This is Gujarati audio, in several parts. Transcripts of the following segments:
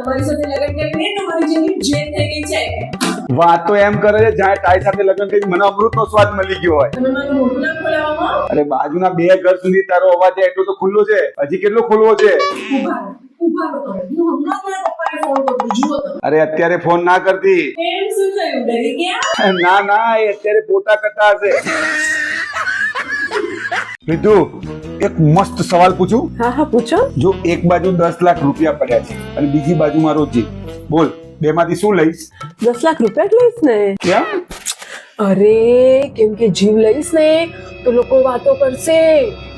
તમારી સાથે લગ્ન કરીને તમારી જિંદગી જેલ થઈ ગઈ છે. વાત તો એમ કરે છે જ્યાં તારી સાથે લગ્ન કરી મને અમૃતનો સ્વાદ મળી ગયો હોય. તમે મારું મોઢું ના ખોલાવવામાં. અરે બાજુના 2 ઘર સુધી તારો અવાજ છે એટલો તો ખુલ્લો છે, હજી કેટલો ખોલવો છે? ઉભા રહો તમે. હું હમણાં મારા પપ્પાને ફોન કરું, જુઓ તમે. અરે અત્યારે ફોન ના કરતી. એમ શું થયું, ડરી ગયા? ના ના, એ અત્યારે પોતા કરતા હશે. રીતુ, એક મસ્ત સવાલ પૂછું? હા પૂછો. જો એક બાજુ 10 લાખ રૂપિયા પડ્યા છે અને બીજી બાજુ મારો જીવ, બોલ બેમાંથી શું લઈશ? 10 લાખ રૂપિયા જ લઈશ ને. કેમ? અરે કેમ કે જીવ લઈશ ને તો લોકો વાતો કરશે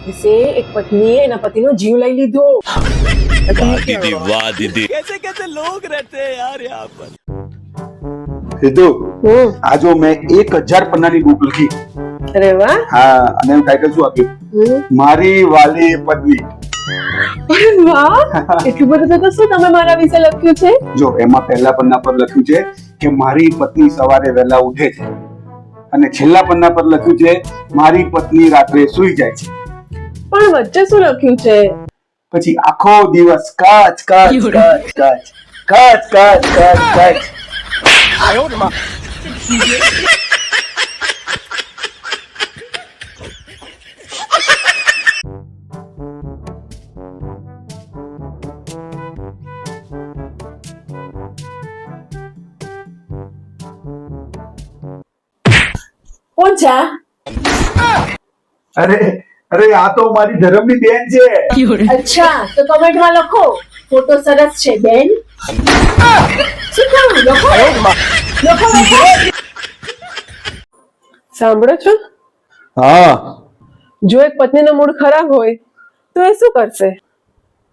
વિશે એક પત્નીએ એના પતિનો જીવ લઈ લીધો. वाह दीदी રીતુ, આ જો મેં 1000 પન્નાની બુક લખી. અરે વાહ. હા, અને એનું ટાઇટલ શું આપ્યું? મારી વાલી પત્ની. અરે વાહ, એટલું બધું તો શું તમે મારા વિશે લખ્યું છે? જો એમાં પહેલા પન્ના પર લખ્યું છે કે મારી પત્ની સવારે વહેલા ઉઠે છે અને છેલ્લા પન્ના પર લખ્યું છે મારી પત્ની રાત્રે સૂઈ જાય છે. પણ વચ્ચે શું લખ્યું છે? પછી આખો દિવસ કાચ કાચ કાચ કાચ કાચ કાચ કાચ કાચ. કોણ છે? અરે અરે, આ તો મારી ધર્મની બેન છે. અચ્છા, તો કમેન્ટમાં લખો ફોટો સરસ છે બેન. શું કહું? લખો લખો. સાંભળો છો? હા, જો એક પત્નીનો મૂડ ખરાબ હોય તો એ શું કરશે?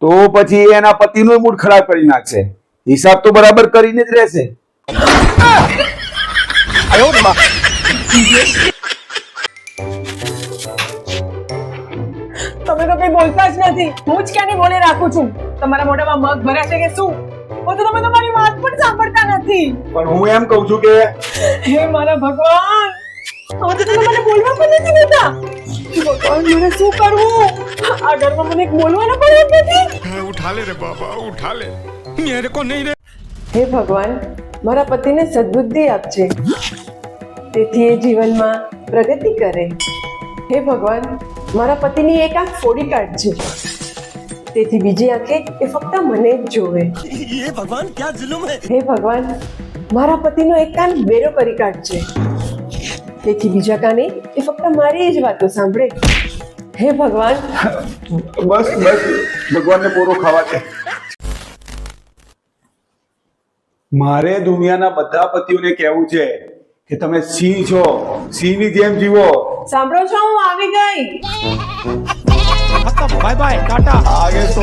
તો પછી એ એના પતિનો મૂડ ખરાબ કરી નાખશે. હિસાબ તો બરાબર કરીને જ રહેશે. તમે તો કઈ બોલતા જ નથી. હું જ ક્યાંની બોલે રાખું છું. તમારા મોઢામાં મગ ભર્યા છે કે શું? તો તમે તમારી વાત પણ સાંભળતા નથી. પણ હું એમ કહું છું કે હે મારા ભગવાન, હવે તો તમે મને બોલવા પણ નથી દેતા. ભગવાન, મારે શું કરવું? આ ઘરમાં મને એક બોલવાનો પણ હક નથી. उठा ले रे बाबा उठा ले मेरे को नहीं रे હે ભગવાન, મારા પતિને સદબુદ્ધિ આપજે તેથી એ જીવનમાં પ્રગતિ કરે. હે ભગવાન, મારા પતિની એક આંખ ફોડી કાઢજે તેથી બીજી આંખે એ ફક્ત મને જ જોવે. ये भगवान क्या जुल्म है હે ભગવાન, મારા પતિનો એક કાન બેરો કરી કાઢજે તેથી બીજા કાને એ ફક્ત મારી જ વાતો સાંભળે. હે ભગવાન, બસ બસ, ભગવાનને પોરો ખાવા દે. મારે દુનિયાના બધા પતિઓને કહેવું છે કે તમે સિંહ છો, સિંહની જેમ જીવો. સાંભળો છો? હું આવી ગઈ. बाय बाय टाटा આગે તો